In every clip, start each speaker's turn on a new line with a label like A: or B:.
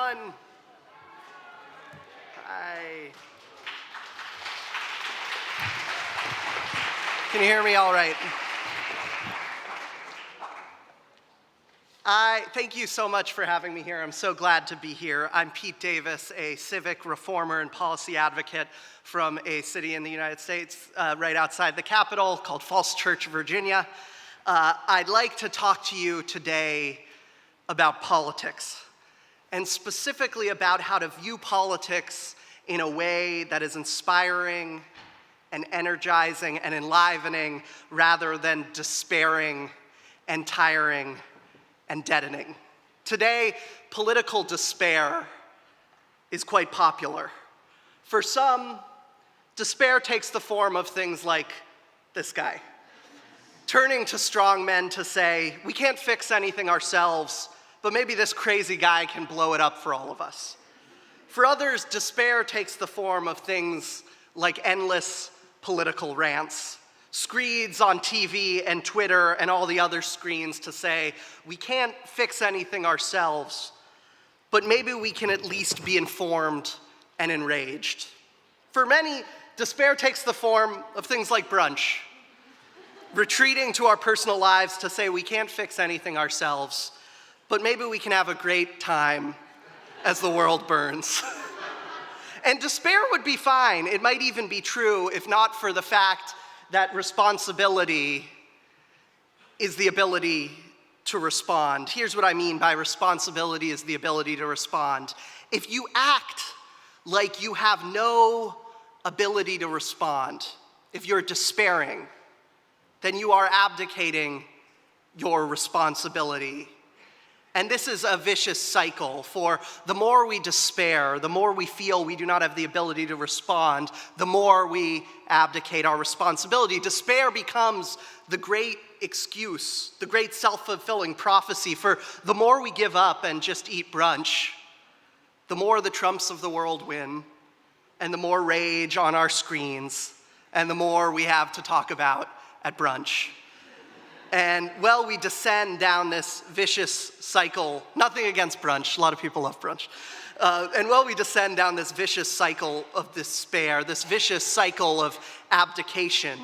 A: everyone. Hi. Can you hear me all right? Thank you so much for having me here. I'm so glad to be here. I'm Pete Davis, a civic reformer and policy advocate from a city in the United States right outside the Capitol called Falls Church, Virginia. I'd like to talk to you today about politics, and specifically about how to view politics in a way that is inspiring and energizing and enlivening rather than despairing and tiring and deadening. Today, political despair is quite popular. For some, despair takes the form of things like this guy, turning to strong men to say, we can't fix anything ourselves, but maybe this crazy guy can blow it up for all of us. For others, despair takes the form of things like endless political rants, screeds on TV and Twitter and all the other screens to say, we can't fix anything ourselves, but maybe we can at least be informed and enraged. For many, despair takes the form of things like brunch, retreating to our personal lives to say we can't fix anything ourselves, but maybe we can have a great time as the world burns. And despair would be fine. It might even be true if not for the fact that responsibility is the ability to respond. Here's what I mean by responsibility is the ability to respond. If you act like you have no ability to respond, if you're despairing, then you are abdicating your responsibility. And this is a vicious cycle, for the more we despair, the more we feel we do not have the ability to respond, the more we abdicate our responsibility. Despair becomes the great excuse, the great self-fulfilling prophecy, for the more we give up and just eat brunch, the more the Trumps of the world win, and the more rage on our screens, and the more we have to talk about at brunch. And well, we descend down this vicious cycle, nothing against brunch, a lot of people love brunch. We descend down this vicious cycle of despair, this vicious cycle of abdication.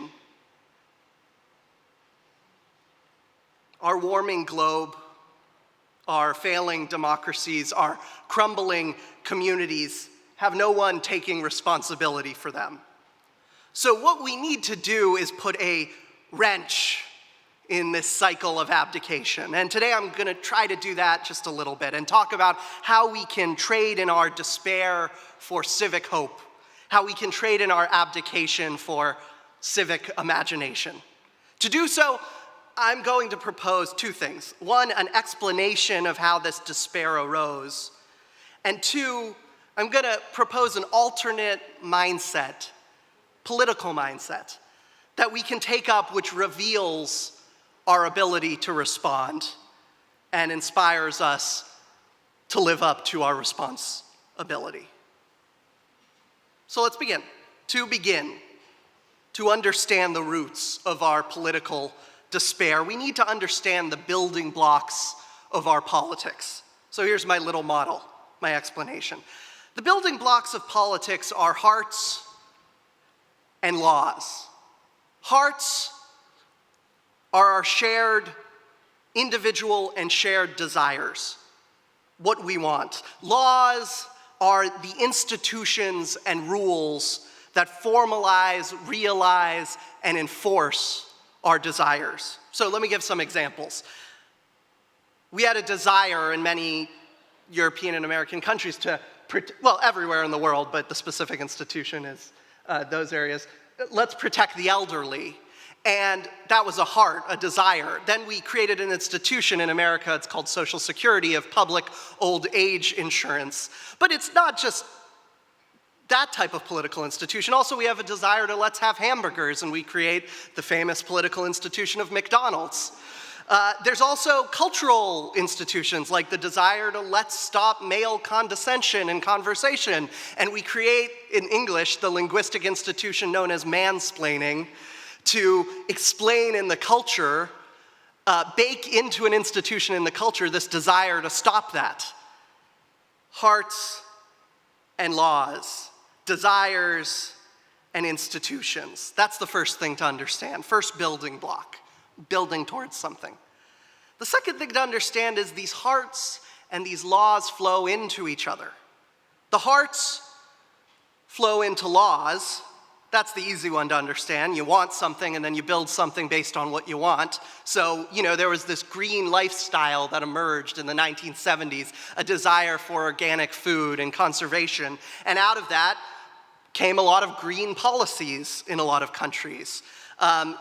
A: Our warming globe, our failing democracies, our crumbling communities have no one taking responsibility for them. So what we need to do is put a wrench in this cycle of abdication. And today I'm going to try to do that just a little bit and talk about how we can trade in our despair for civic hope, how we can trade in our abdication for civic imagination. To do so, I'm going to propose two things. One, an explanation of how this despair arose. And two, I'm going to propose an alternate mindset, political mindset, that we can take up which reveals our ability to respond and inspires us to live up to our responsibility. So let's begin. To understand the roots of our political despair, we need to understand the building blocks of our politics. So here's my little model, my explanation. The building blocks of politics are hearts and laws. Hearts are our shared individual and shared desires, what we want. Laws are the institutions and rules that formalize, realize, and enforce our desires. So let me give some examples. We had a desire in many European and American countries to, everywhere in the world, but the specific institution is those areas. Let's protect the elderly. And that was a heart, a desire. Then we created an institution in America, it's called Social Security, of public old age insurance. But it's not just that type of political institution. Also, we have a desire to let's have hamburgers, and we create the famous political institution of McDonald's. There's also cultural institutions like the desire to let's stop male condescension in conversation. And we create, in English, the linguistic institution known as mansplaining, to explain in the culture, bake into an institution in the culture this desire to stop that. hearts and laws, desires and institutions. That's the first thing to understand. First building block, building towards something. The second thing to understand is these hearts and these laws flow into each other. The hearts flow into laws. That's the easy one to understand. You want something and then you build something based on what you want. So, there was this green lifestyle that emerged in the 1970s, a desire for organic food and conservation. And out of that came a lot of green policies in a lot of countries.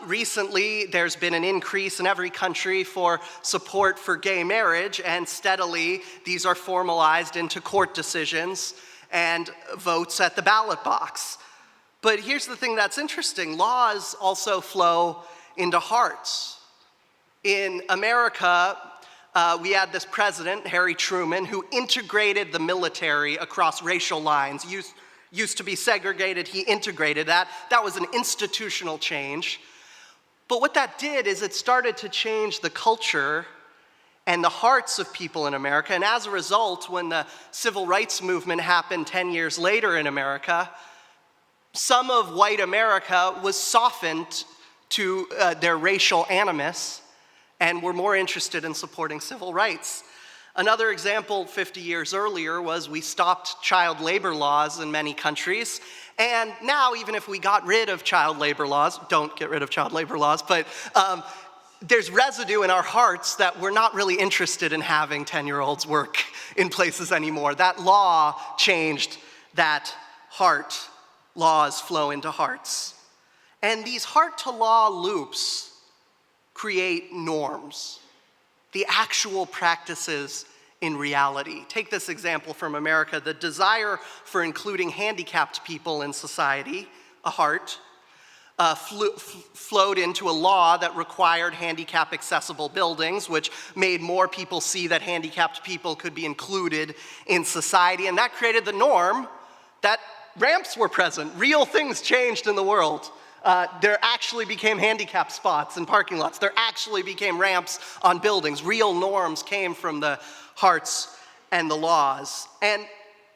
A: Recently, there's been an increase in every country for support for gay marriage, and steadily these are formalized into court decisions and votes at the ballot box. But here's the thing that's interesting. Laws also flow into hearts. In America, we had this president, Harry Truman, who integrated the military across racial lines. Used to be segregated, he integrated that. That was an institutional change. But what that did is it started to change the culture and the hearts of people in America. And as a result, when the civil rights movement happened 10 years later in America, some of white America was softened to their racial animus and were more interested in supporting civil rights. Another example 50 years earlier was we stopped child labor laws in many countries. And now, even if we got rid of child labor laws, don't get rid of child labor laws, but there's residue in our hearts that we're not really interested in having 10-year-olds work in places anymore. That law changed that heart. Laws flow into hearts. And these heart-to-law loops create norms, the actual practices in reality. Take this example from America. The desire for including handicapped people in society, a heart, flowed into a law that required handicap-accessible buildings, which made more people see that handicapped people could be included in society. And that created the norm that ramps were present. Real things changed in the world. There actually became handicap spots in parking lots. There actually became ramps on buildings. Real norms came from the hearts and the laws. And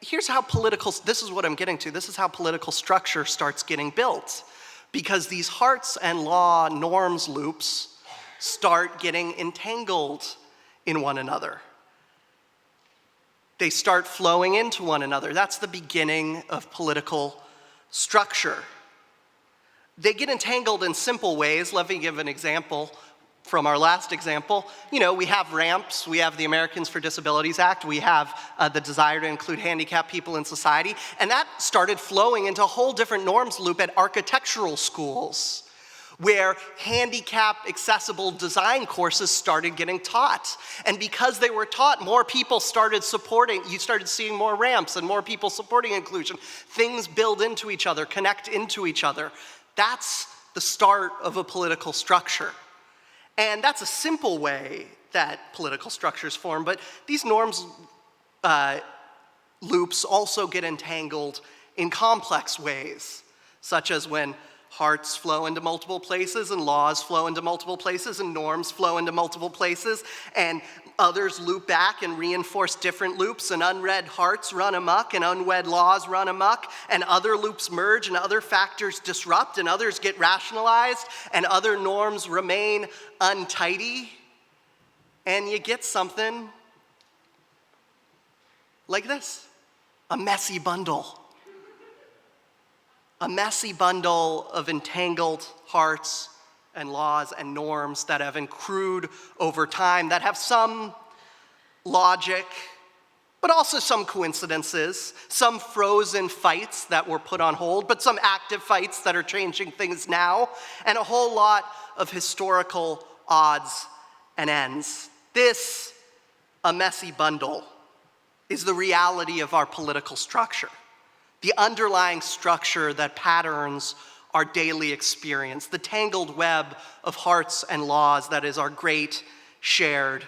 A: here's how this is what I'm getting to. This is how political structure starts getting built. Because these hearts and law norms loops start getting entangled in one another. They start flowing into one another. That's the beginning of political structure. They get entangled in simple ways. Let me give an example from our last example. We have ramps, we have the Americans for Disabilities Act, we have the desire to include handicapped people in society, and that started flowing into a whole different norms loop at architectural schools, where handicap-accessible design courses started getting taught. And because they were taught, more people started supporting, you started seeing more ramps and more people supporting inclusion. Things build into each other, connect into each other. That's the start of a political structure. And that's a simple way that political structures form, but these norms loops also get entangled in complex ways, such as when hearts flow into multiple places, and laws flow into multiple places, and norms flow into multiple places, and others loop back and reinforce different loops, and unread hearts run amok, and unwed laws run amok, and other loops merge, and other factors disrupt, and others get rationalized, and other norms remain untidy, and you get something like this, a messy bundle. A messy bundle of entangled hearts and laws and norms that have accrued over time, that have some logic, but also some coincidences, some frozen fights that were put on hold, but some active fights that are changing things now, and a whole lot of historical odds and ends. This, a messy bundle, is the reality of our political structure. The underlying structure that patterns our daily experience, the tangled web of hearts and laws that is our great shared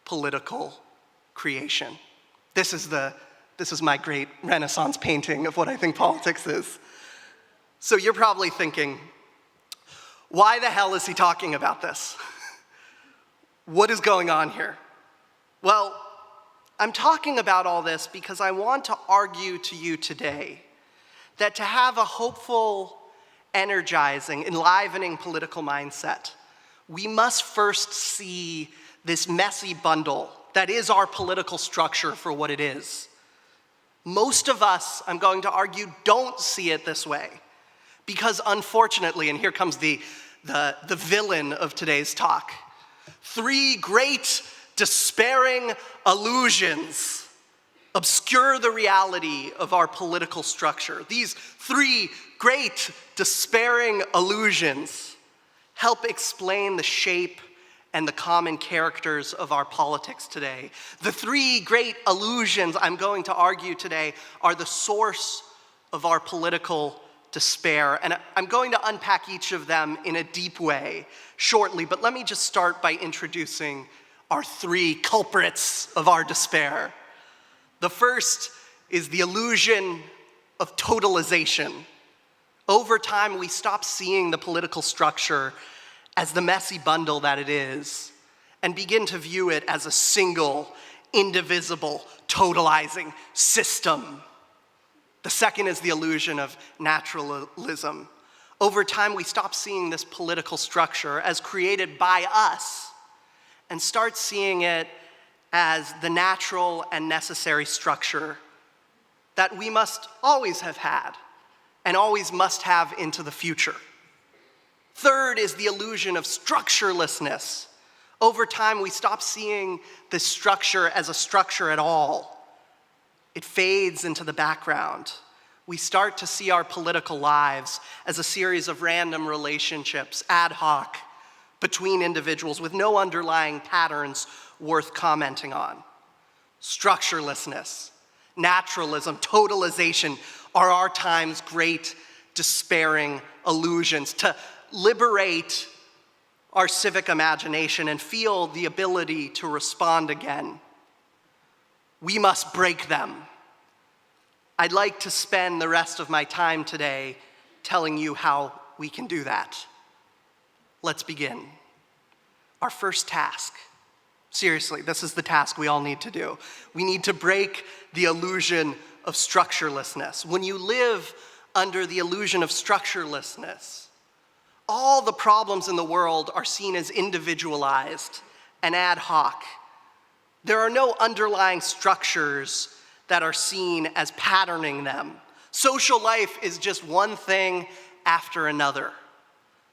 A: political creation. This is my great Renaissance painting of what I think politics is. So you're probably thinking, why the hell is he talking about this? What is going on here? Well, I'm talking about all this because I want to argue to you today that to have a hopeful, energizing, enlivening political mindset, we must first see this messy bundle that is our political structure for what it is. Most of us, I'm going to argue, don't see it this way because unfortunately, and here comes the villain of today's talk, three great despairing illusions obscure the reality of our political structure. These three great despairing illusions help explain the shape and the common characters of our politics today. The three great illusions I'm going to argue today are the source of our political despair. And I'm going to unpack each of them in a deep way shortly, but let me just start by introducing our three culprits of our despair. The first is the illusion of totalization. Over time, we stop seeing the political structure as the messy bundle that it is and begin to view it as a single, indivisible, totalizing system. The second is the illusion of naturalism. Over time, we stop seeing this political structure as created by us and start seeing it as the natural and necessary structure that we must always have had and always must have into the future. Third is the illusion of structurelessness. Over time, we stop seeing this structure as a structure at all. It fades into the background. We start to see our political lives as a series of random relationships, ad hoc, between individuals with no underlying patterns worth commenting on. Structurelessness, naturalism, totalization are our time's great despairing illusions. To liberate our civic imagination and feel the ability to respond again, we must break them. I'd like to spend the rest of my time today telling you how we can do that. Let's begin. Our first task. Seriously, this is the task we all need to do. We need to break the illusion of structurelessness. When you live under the illusion of structurelessness, all the problems in the world are seen as individualized and ad hoc. There are no underlying structures that are seen as patterning them. Social life is just one thing after another.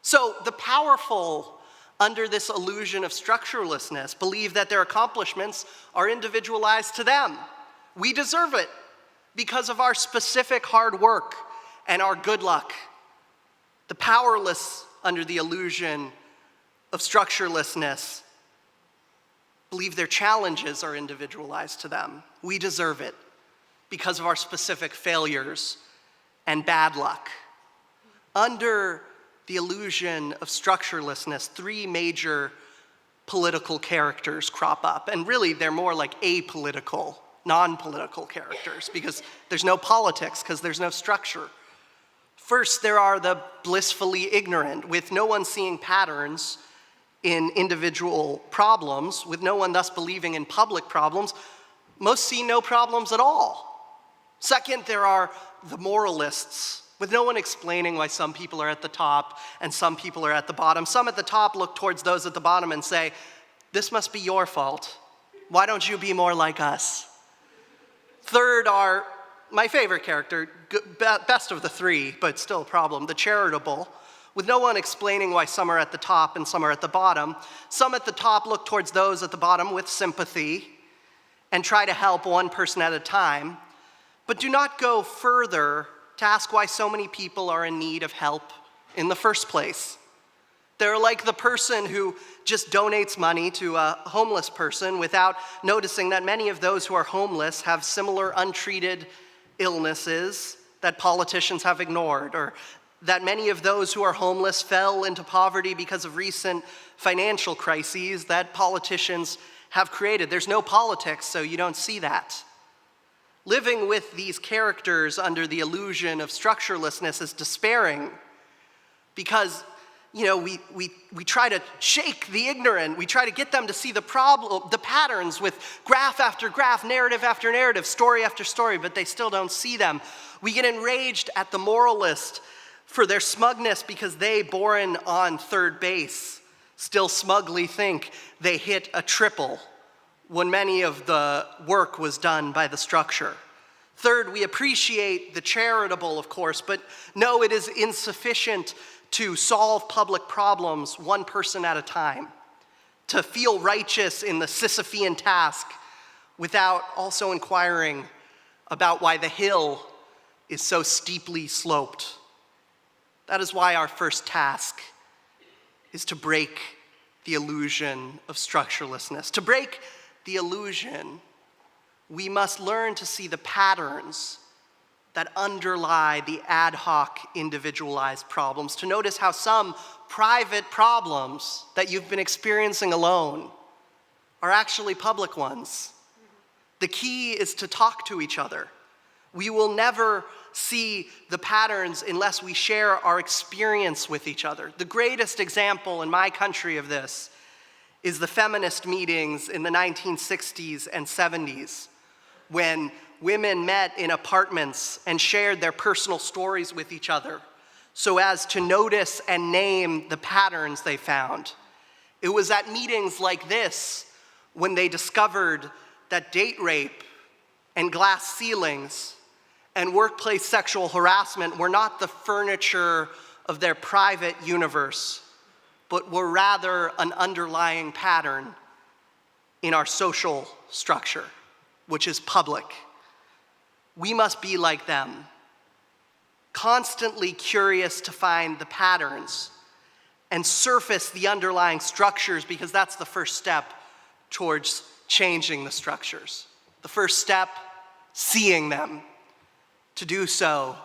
A: So the powerful, under this illusion of structurelessness, believe that their accomplishments are individualized to them. We deserve it because of our specific hard work and our good luck. The powerless, under the illusion of structurelessness, believe their challenges are individualized to them. We deserve it because of our specific failures and bad luck. Under the illusion of structurelessness, three major political characters crop up. And really, they're more like apolitical, non-political characters because there's no politics, because there's no structure. First, there are the blissfully ignorant, with no one seeing patterns in individual problems, with no one thus believing in public problems. Most see no problems at all. Second, there are the moralists, with no one explaining why some people are at the top and some people are at the bottom. Some at the top look towards those at the bottom and say, "This must be your fault. Why don't you be more like us?" Third are my favorite character, best of the three, but still a problem, the charitable, with no one explaining why some are at the top and some are at the bottom. Some at the top look towards those at the bottom with sympathy and try to help one person at a time, but do not go further to ask why so many people are in need of help in the first place. They're like the person who just donates money to a homeless person without noticing that many of those who are homeless have similar untreated illnesses that politicians have ignored, or that many of those who are homeless fell into poverty because of recent financial crises that politicians have created. There's no politics, so you don't see that. Living with these characters under the illusion of structurelessness is despairing because we try to shake the ignorant. We try to get them to see the problem, the patterns with graph after graph, narrative after narrative, story after story, but they still don't see them. We get enraged at the moralist for their smugness because they, born on third base, still smugly think they hit a triple when many of the work was done by the structure. Third, we appreciate the charitable, of course, but know it is insufficient to solve public problems one person at a time, to feel righteous in the Sisyphean task without also inquiring about why the hill is so steeply sloped. That is why our first task is to break the illusion of structurelessness. To break the illusion, we must learn to see the patterns that underlie the ad hoc, individualized problems, to notice how some private problems that you've been experiencing alone are actually public ones. The key is to talk to each other. We will never see the patterns unless we share our experience with each other. The greatest example in my country of this is the feminist meetings in the 1960s and 70s, when women met in apartments and shared their personal stories with each other so as to notice and name the patterns they found. It was at meetings like this when they discovered that date rape and glass ceilings and workplace sexual harassment were not the furniture of their private universe, but were rather an underlying pattern in our social structure, which is public. We must be like them, constantly curious to find the patterns and surface the underlying structures, because that's the first step towards changing the structures. The first step, seeing them. To do so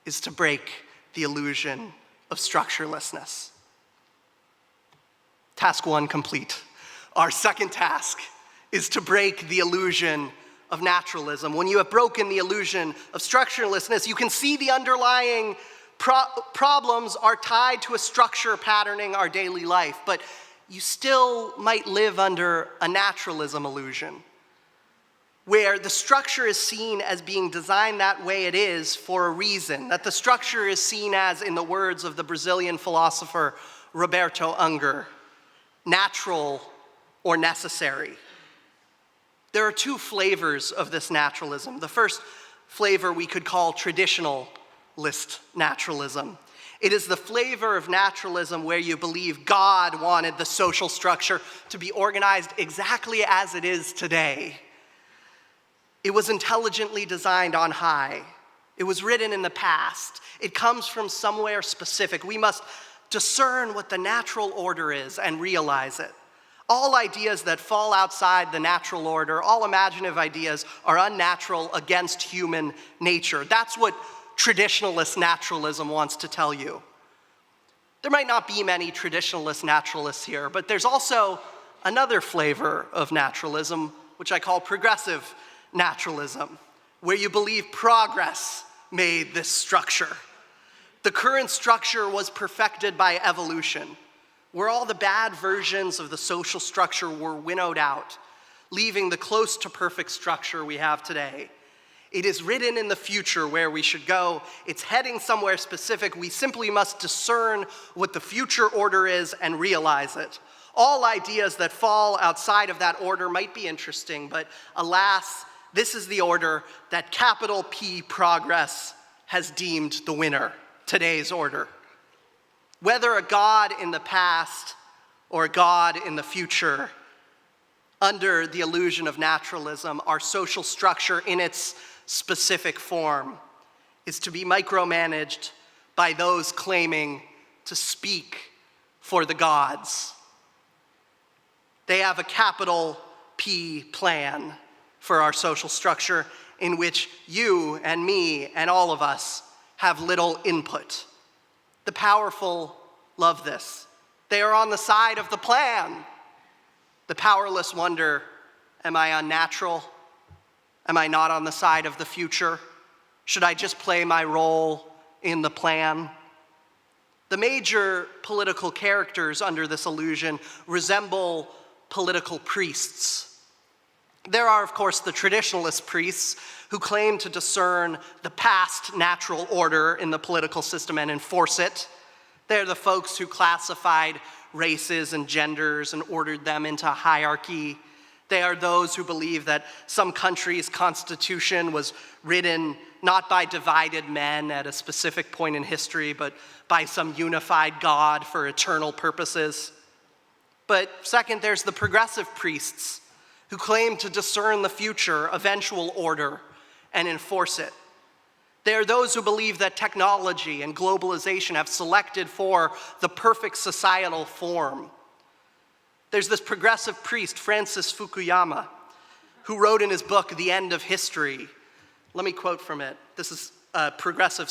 A: is to break the illusion of structurelessness. Task 1 complete. Our second task is to break the illusion of naturalism. When you have broken the illusion of structurelessness, you can see the underlying problems are tied to a structure patterning our daily life, but you still might live under a naturalism illusion, where the structure is seen as being designed that way it is for a reason, that the structure is seen as, in the words of the Brazilian philosopher Roberto Unger, natural or necessary. There are two flavors of this naturalism. The first flavor we could call traditionalist naturalism. It is the flavor of naturalism where you believe God wanted the social structure to be organized exactly as it is today. It was intelligently designed on high. It was written in the past. It comes from somewhere specific. We must discern what the natural order is and realize it. All ideas that fall outside the natural order, all imaginative ideas, are unnatural, against human nature. That's what traditionalist naturalism wants to tell you. There might not be many traditionalist naturalists here, but there's also another flavor of naturalism, which I call progressive naturalism, where you believe progress made this structure. The current structure was perfected by evolution, where all the bad versions of the social structure were winnowed out, leaving the close to perfect structure we have today. It is written in the future where we should go. It's heading somewhere specific. We simply must discern what the future order is and realize it. All ideas that fall outside of that order might be interesting, but alas, this is the order that capital P progress has deemed the winner, today's order. Whether a God in the past or a God in the future, under the illusion of naturalism, our social structure in its specific form is to be micromanaged by those claiming to speak for the gods. They have a capital P plan for our social structure in which you and me and all of us have little input. The powerful love this. They are on the side of the plan. The powerless wonder, am I unnatural? Am I not on the side of the future? Should I just play my role in the plan? The major political characters under this illusion resemble political priests. There are, of course, the traditionalist priests who claim to discern the past natural order in the political system and enforce it. They're the folks who classified races and genders and ordered them into hierarchy. They are those who believe that some country's constitution was written not by divided men at a specific point in history, but by some unified God for eternal purposes. But second, there's the progressive priests who claim to discern the future, eventual order, and enforce it. They are those who believe that technology and globalization have selected for the perfect societal form. There's this progressive priest, Francis Fukuyama, who wrote in his book, The End of History. Let me quote from it. This is a progressive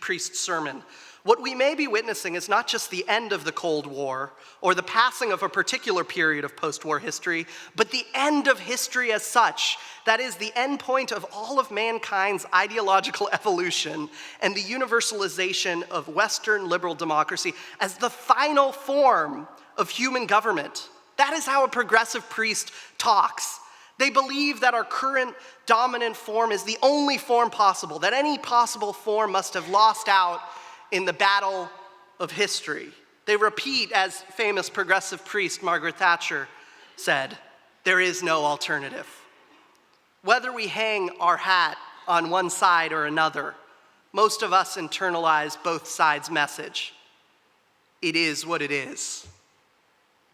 A: priest's sermon. What we may be witnessing is not just the end of the Cold War or the passing of a particular period of post-war history, but the end of history as such. That is the end point of all of mankind's ideological evolution and the universalization of Western liberal democracy as the final form of human government. That is how a progressive priest talks. They believe that our current dominant form is the only form possible, that any possible form must have lost out in the battle of history. They repeat, as famous progressive priest Margaret Thatcher said, there is no alternative. Whether we hang our hat on one side or another, most of us internalize both sides' message. It is what it is.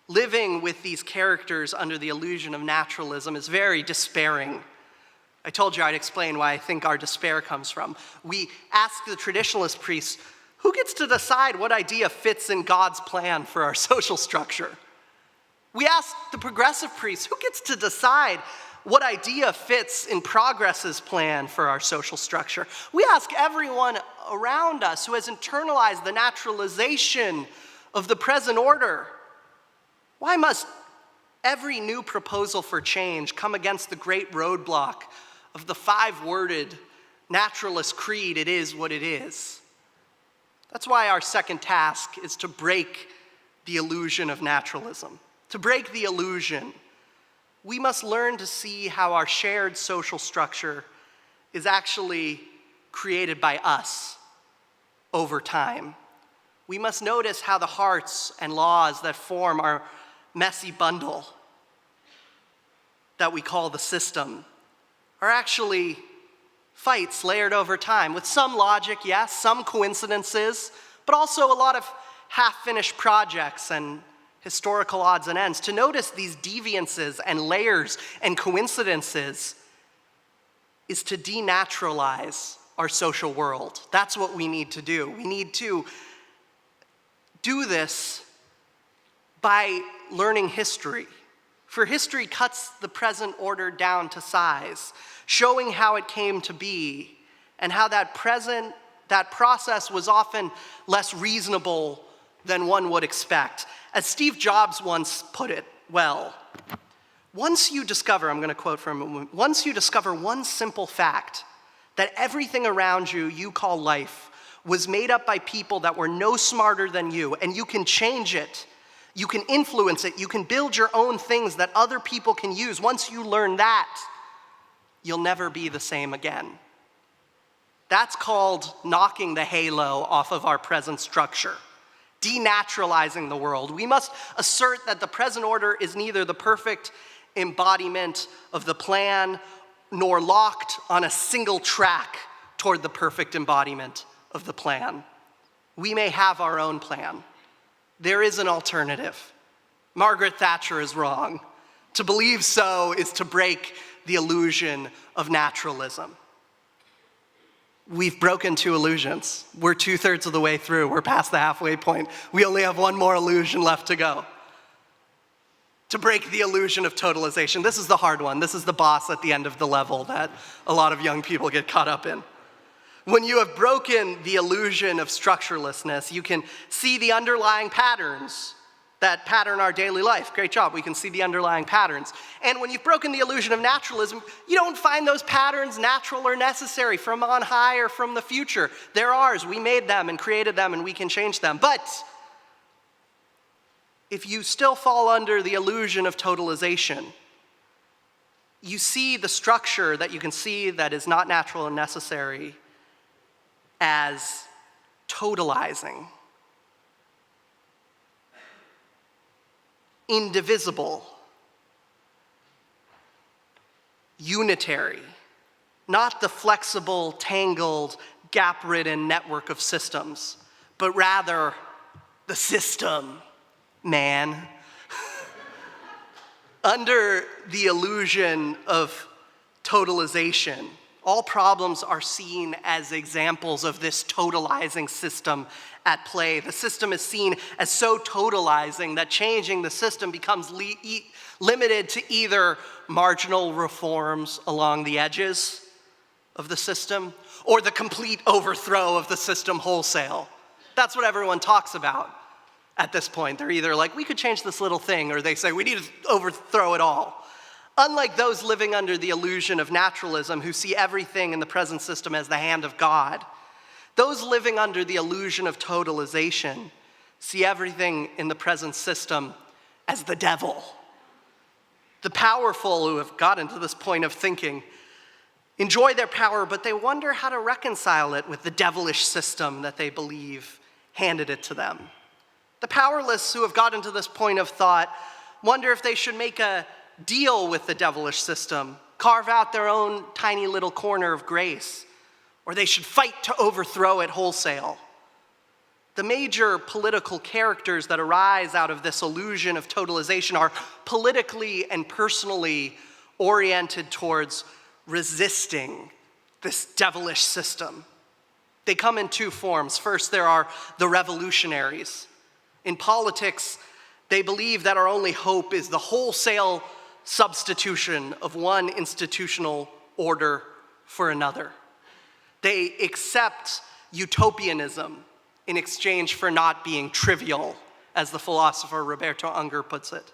A: Living with these characters under the illusion of naturalism is very despairing. I told you I'd explain why I think our despair comes from. We ask the traditionalist priests, who gets to decide what idea fits in God's plan for our social structure? We ask the progressive priests, who gets to decide what idea fits in Progress's plan for our social structure? We ask everyone around us who has internalized the naturalization of the present order, why must every new proposal for change come against the great roadblock of the five-worded naturalist creed, it is what it is? That's why our second task is to break the illusion of naturalism. To break the illusion, we must learn to see how our shared social structure is actually created by us over time. We must notice how the hearts and laws that form our messy bundle that we call the system are actually fights layered over time with some logic, yes, some coincidences, but also a lot of half-finished projects and historical odds and ends. To notice these deviances and layers and coincidences is to denaturalize our social world. That's what we need to do. We need to do this by learning history. For history cuts the present order down to size, showing how it came to be and how that process was often less reasonable than one would expect. As Steve Jobs once put it well, once you discover, I'm going to quote from him, once you discover one simple fact, that everything around you you call life was made up by people that were no smarter than you, and you can change it, you can influence it, you can build your own things that other people can use. Once you learn that, you'll never be the same again. That's called knocking the halo off of our present structure, denaturalizing the world. We must assert that the present order is neither the perfect embodiment of the plan nor locked on a single track toward the perfect embodiment of the plan. We may have our own plan. There is an alternative. Margaret Thatcher is wrong. To believe so is to break the illusion of naturalism. We've broken two illusions. We're 2/3 of the way through. We're past the halfway point. We only have one more illusion left to go. To break the illusion of totalization. This is the hard one. This is the boss at the end of the level that a lot of young people get caught up in. When you have broken the illusion of structurelessness, you can see the underlying patterns that pattern our daily life. Great job, we can see the underlying patterns. And when you've broken the illusion of naturalism, you don't find those patterns natural or necessary from on high or from the future. They're ours, we made them and created them, and we can change them. But if you still fall under the illusion of totalization, you see the structure that you can see that is not natural and necessary as totalizing, indivisible, unitary, not the flexible, tangled, gap-ridden network of systems, but rather the system, man. Under the illusion of totalization, all problems are seen as examples of this totalizing system at play. The system is seen as so totalizing that changing the system becomes limited to either marginal reforms along the edges of the system or the complete overthrow of the system wholesale. That's what everyone talks about at this point. They're either like, we could change this little thing, or they say, we need to overthrow it all. Unlike those living under the illusion of naturalism who see everything in the present system as the hand of God, those living under the illusion of totalization see everything in the present system as the devil. The powerful who have gotten to this point of thinking enjoy their power, but they wonder how to reconcile it with the devilish system that they believe handed it to them. The powerless who have gotten to this point of thought wonder if they should make a deal with the devilish system, carve out their own tiny little corner of grace, or they should fight to overthrow it wholesale. The major political characters that arise out of this illusion of totalization are politically and personally oriented towards resisting this devilish system. They come in two forms. First, there are the revolutionaries. In politics, they believe that our only hope is the wholesale substitution of one institutional order for another. They accept utopianism in exchange for not being trivial, as the philosopher Roberto Unger puts it.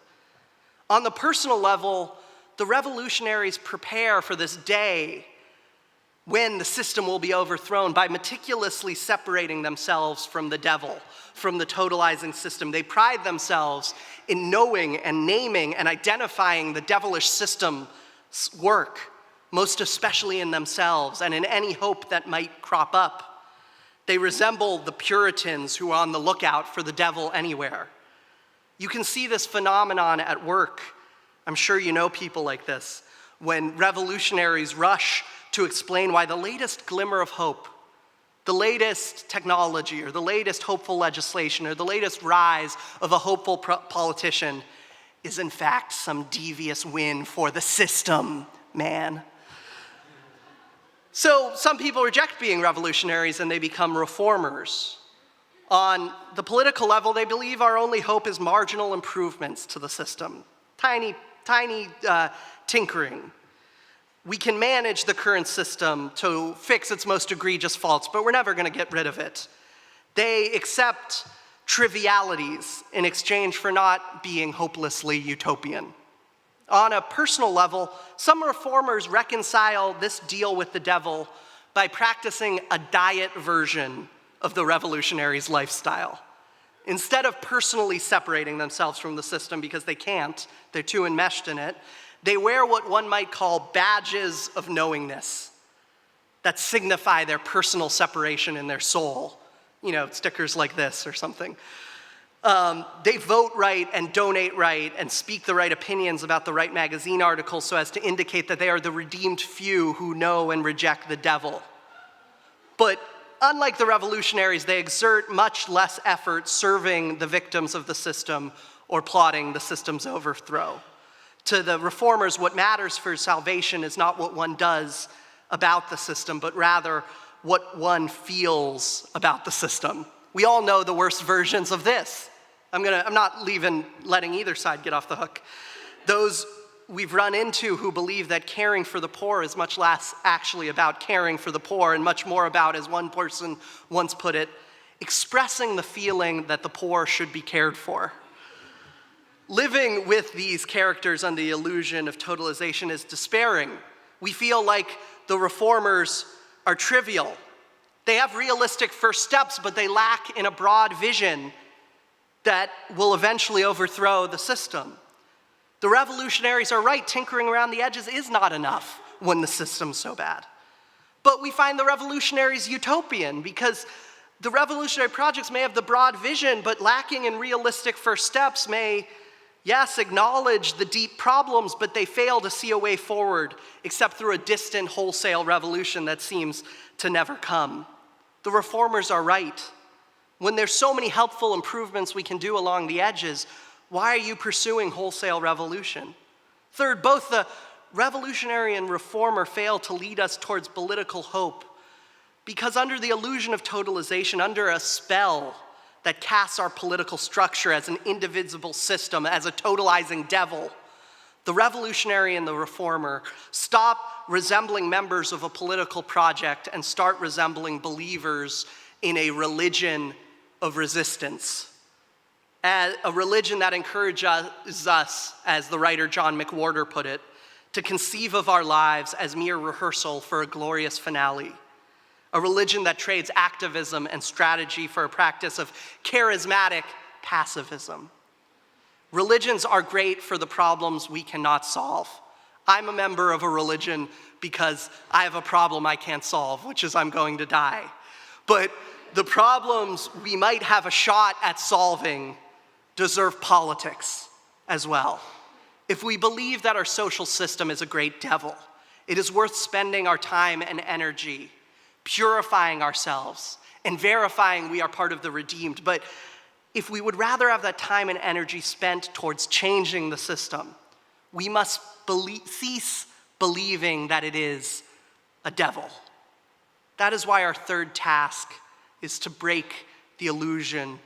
A: On the personal level, the revolutionaries prepare for this day when the system will be overthrown by meticulously separating themselves from the devil, from the totalizing system. They pride themselves in knowing and naming and identifying the devilish system's work, most especially in themselves and in any hope that might crop up. They resemble the Puritans who are on the lookout for the devil anywhere. You can see this phenomenon at work. I'm sure you know people like this. When revolutionaries rush to explain why the latest glimmer of hope, the latest technology, or the latest hopeful legislation, or the latest rise of a hopeful politician is in fact some devious win for the system, man. So some people reject being revolutionaries and they become reformers. On the political level, they believe our only hope is marginal improvements to the system, tiny tinkering. We can manage the current system to fix its most egregious faults, but we're never going to get rid of it. They accept trivialities in exchange for not being hopelessly utopian. On a personal level, some reformers reconcile this deal with the devil by practicing a diet version of the revolutionary's lifestyle. Instead of personally separating themselves from the system because they can't, they're too enmeshed in it, they wear what one might call badges of knowingness that signify their personal separation in their soul. You know, stickers like this or something. They vote right and donate right and speak the right opinions about the right magazine articles so as to indicate that they are the redeemed few who know and reject the devil. But unlike the revolutionaries, they exert much less effort serving the victims of the system or plotting the system's overthrow. To the reformers, what matters for salvation is not what one does about the system, but rather what one feels about the system. We all know the worst versions of this. I'm not letting either side get off the hook. Those we've run into who believe that caring for the poor is much less actually about caring for the poor and much more about, as one person once put it, expressing the feeling that the poor should be cared for. Living with these characters under the illusion of totalization is despairing. We feel like the reformers are trivial. They have realistic first steps, but they lack in a broad vision that will eventually overthrow the system. The revolutionaries are right, tinkering around the edges is not enough when the system's so bad. But we find the revolutionaries utopian because the revolutionary projects may have the broad vision, but lacking in realistic first steps may, yes, acknowledge the deep problems, but they fail to see a way forward except through a distant wholesale revolution that seems to never come. The reformers are right. When there's so many helpful improvements we can do along the edges, why are you pursuing wholesale revolution? Third, both the revolutionary and reformer fail to lead us towards political hope because under the illusion of totalization, under a spell that casts our political structure as an indivisible system, as a totalizing devil, the revolutionary and the reformer stop resembling members of a political project and start resembling believers in a religion of resistance. A religion that encourages us, as the writer John McWhorter put it, to conceive of our lives as mere rehearsal for a glorious finale. A religion that trades activism and strategy for a practice of charismatic pacifism. Religions are great for the problems we cannot solve. I'm a member of a religion because I have a problem I can't solve, which is I'm going to die. But the problems we might have a shot at solving deserve politics as well. If we believe that our social system is a great devil, it is worth spending our time and energy purifying ourselves and verifying we are part of the redeemed. But if we would rather have that time and energy spent towards changing the system, we must cease believing that it is a devil. That is why our third task is to break the illusion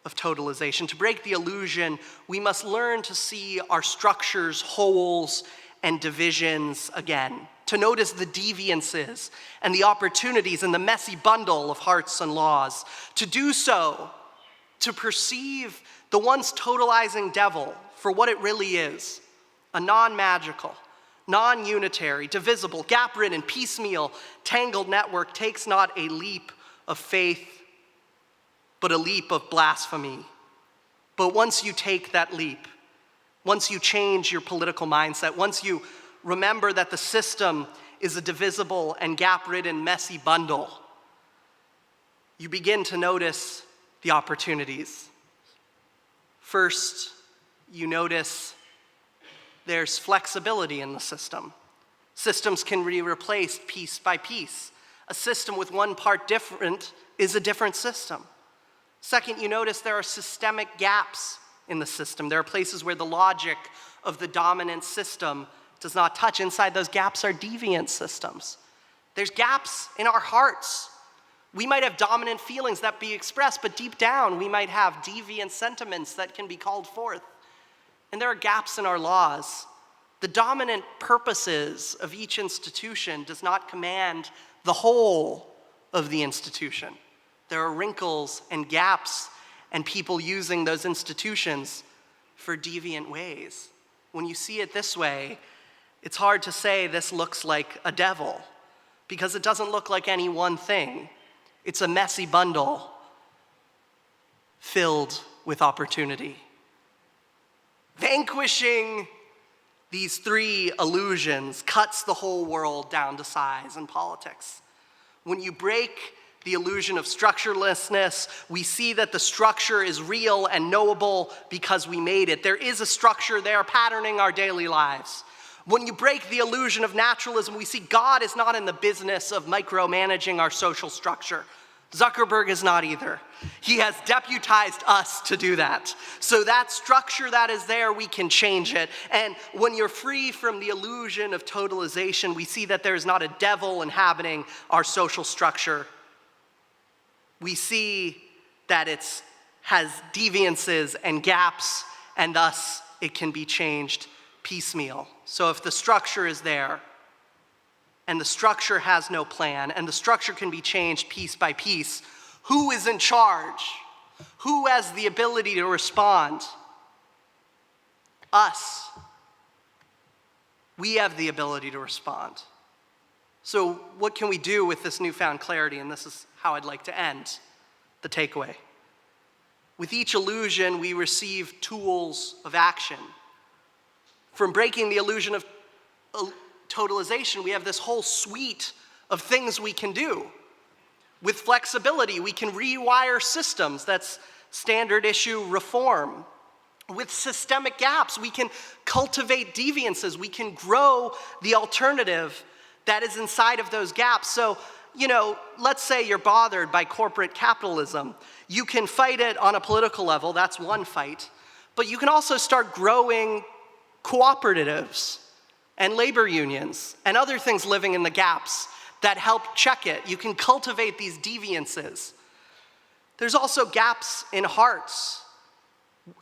A: of totalization. To break the illusion, we must learn to see our structures, holes, and divisions again. To notice the deviances and the opportunities in the messy bundle of hearts and laws. To do so, to perceive the once totalizing devil for what it really is, a non-magical, non-unitary, divisible, gap-ridden, piecemeal, tangled network takes not a leap of faith, but a leap of blasphemy. But once you take that leap, once you change your political mindset, once you remember that the system is a divisible and gap-ridden, messy bundle, you begin to notice the opportunities. First, you notice there's flexibility in the system. Systems can be replaced piece by piece. A system with one part different is a different system. Second, you notice there are systemic gaps in the system. There are places where the logic of the dominant system does not touch. Inside those gaps are deviant systems. There's gaps in our hearts. We might have dominant feelings that be expressed, but deep down we might have deviant sentiments that can be called forth. And there are gaps in our laws. The dominant purposes of each institution does not command the whole of the institution. There are wrinkles and gaps and people using those institutions for deviant ways. When you see it this way, it's hard to say this looks like a devil because it doesn't look like any one thing. It's a messy bundle filled with opportunity. Vanquishing these three illusions cuts the whole world down to size in politics. When you break the illusion of structurelessness, we see that the structure is real and knowable because we made it. There is a structure there patterning our daily lives. When you break the illusion of naturalism, we see God is not in the business of micromanaging our social structure. Zuckerberg is not either. He has deputized us to do that. So that structure that is there, we can change it. And when you're free from the illusion of totalization, we see that there is not a devil inhabiting our social structure. We see that it has deviances and gaps, and thus it can be changed piecemeal. So if the structure is there, and the structure has no plan, and the structure can be changed piece by piece, who is in charge? Who has the ability to respond? us. We have the ability to respond. So what can we do with this newfound clarity? And this is how I'd like to end the takeaway. With each illusion, we receive tools of action. From breaking the illusion of totalization, we have this whole suite of things we can do. With flexibility, we can rewire systems. That's standard issue reform. With systemic gaps, we can cultivate deviances. We can grow the alternative that is inside of those gaps. So, let's say you're bothered by corporate capitalism. You can fight it on a political level. That's one fight. But you can also start growing cooperatives and labor unions and other things living in the gaps that help check it. You can cultivate these deviances. There's also gaps in hearts.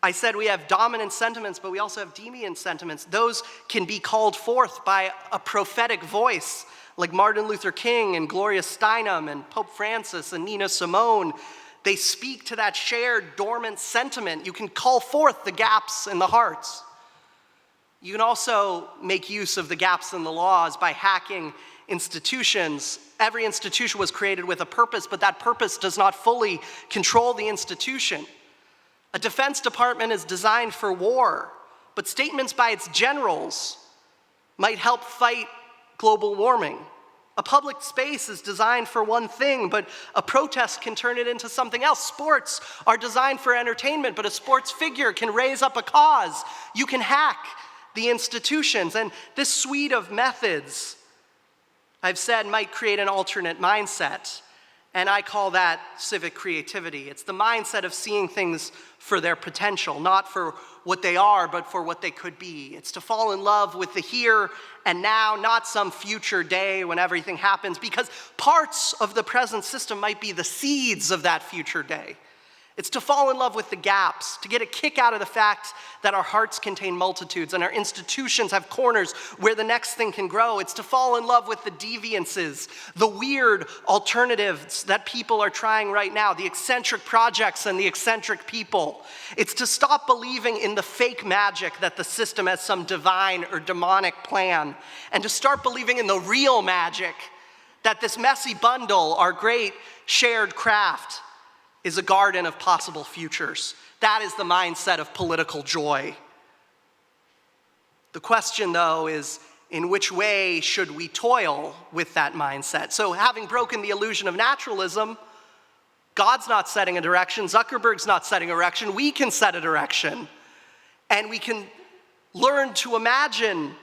A: I said we have dominant sentiments, but we also have deviant sentiments. Those can be called forth by a prophetic voice, like Martin Luther King and Gloria Steinem and Pope Francis and Nina Simone. They speak to that shared dormant sentiment. You can call forth the gaps in the hearts. You can also make use of the gaps in the laws by hacking institutions. Every institution was created with a purpose, but that purpose does not fully control the institution. A defense department is designed for war, but statements by its generals might help fight global warming. A public space is designed for one thing, but a protest can turn it into something else. Sports are designed for entertainment, but a sports figure can raise up a cause. You can hack the institutions, and this suite of methods, I've said, might create an alternate mindset. And I call that civic creativity. It's the mindset of seeing things for their potential, not for what they are, but for what they could be. It's to fall in love with the here and now, not some future day when everything happens, because parts of the present system might be the seeds of that future day. It's to fall in love with the gaps, to get a kick out of the fact that our hearts contain multitudes and our institutions have corners where the next thing can grow. It's to fall in love with the deviances, the weird alternatives that people are trying right now, the eccentric projects and the eccentric people. It's to stop believing in the fake magic that the system has some divine or demonic plan, and to start believing in the real magic that this messy bundle, our great shared craft, is a garden of possible futures. That is the mindset of political joy. The question, though, is in which way should we toil with that mindset? So having broken the illusion of naturalism, God's not setting a direction, Zuckerberg's not setting a direction, we can set a direction. And we can learn to imagine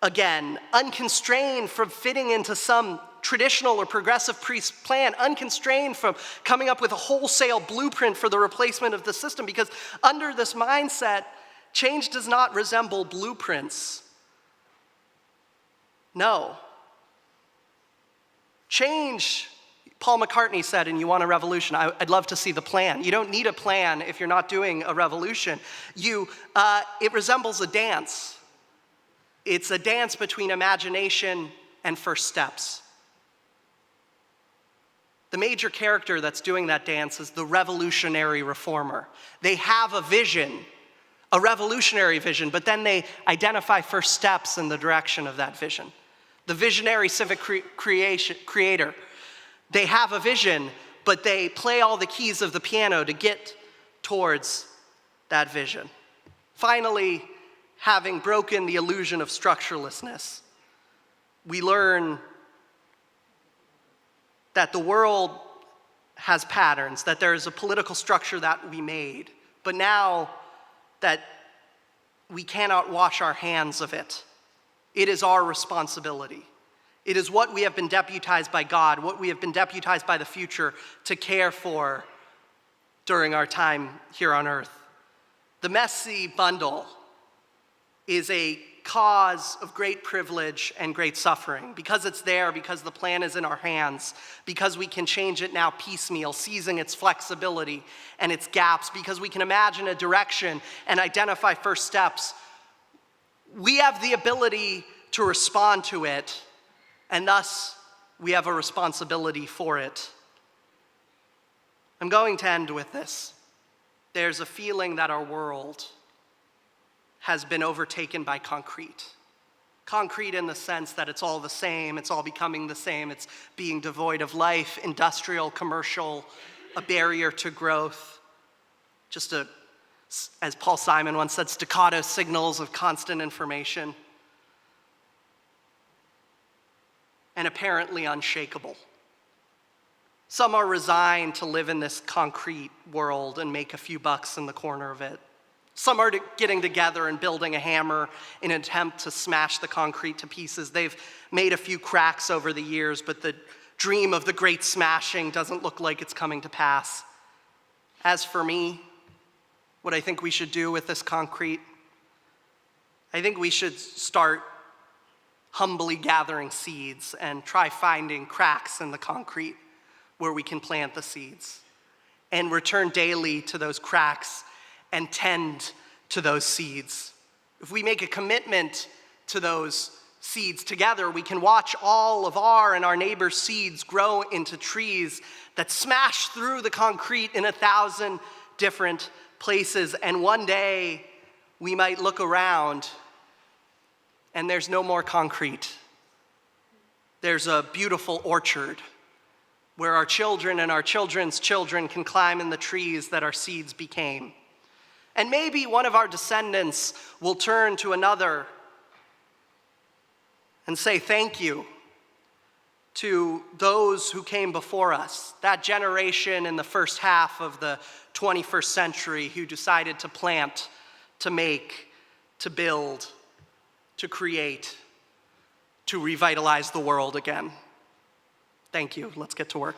A: again, unconstrained from fitting into some traditional or progressive priest plan, unconstrained from coming up with a wholesale blueprint for the replacement of the system, because under this mindset, change does not resemble blueprints. No. Change, Paul McCartney said in You Want a Revolution, I'd love to see the plan. You don't need a plan if you're not doing a revolution. It resembles a dance. It's a dance between imagination and first steps. The major character that's doing that dance is the revolutionary reformer. They have a vision, a revolutionary vision, but then they identify first steps in the direction of that vision. The visionary civic creator. They have a vision, but they play all the keys of the piano to get towards that vision. Finally, having broken the illusion of structurelessness, we learn that the world has patterns, that there is a political structure that we made, but now that we cannot wash our hands of it, it is our responsibility. It is what we have been deputized by God, what we have been deputized by the future to care for during our time here on earth. The messy bundle is a cause of great privilege and great suffering, because it's there, because the plan is in our hands, because we can change it now piecemeal, seizing its flexibility and its gaps, because we can imagine a direction and identify first steps. We have the ability to respond to it, and thus we have a responsibility for it. I'm going to end with this. There's a feeling that our world has been overtaken by concrete. Concrete in the sense that it's all the same, it's all becoming the same, it's being devoid of life, industrial, commercial, a barrier to growth. Just as Paul Simon once said, staccato signals of constant information. And apparently unshakable. Some are resigned to live in this concrete world and make a few bucks in the corner of it. Some are getting together and building a hammer in an attempt to smash the concrete to pieces. They've made a few cracks over the years, but the dream of the great smashing doesn't look like it's coming to pass. As for me, what I think we should do with this concrete, I think we should start humbly gathering seeds and try finding cracks in the concrete where we can plant the seeds and return daily to those cracks and tend to those seeds. If we make a commitment to those seeds together, we can watch all of our and our neighbors' seeds grow into trees that smash through the concrete in 1,000 different places. And one day we might look around and there's no more concrete. There's a beautiful orchard where our children and our children's children can climb in the trees that our seeds became. And maybe one of our descendants will turn to another and say thank you to those who came before us, that generation in the first half of the 21st century who decided to plant, to make, to build, to create, to revitalize the world again. Thank you. Let's get to work.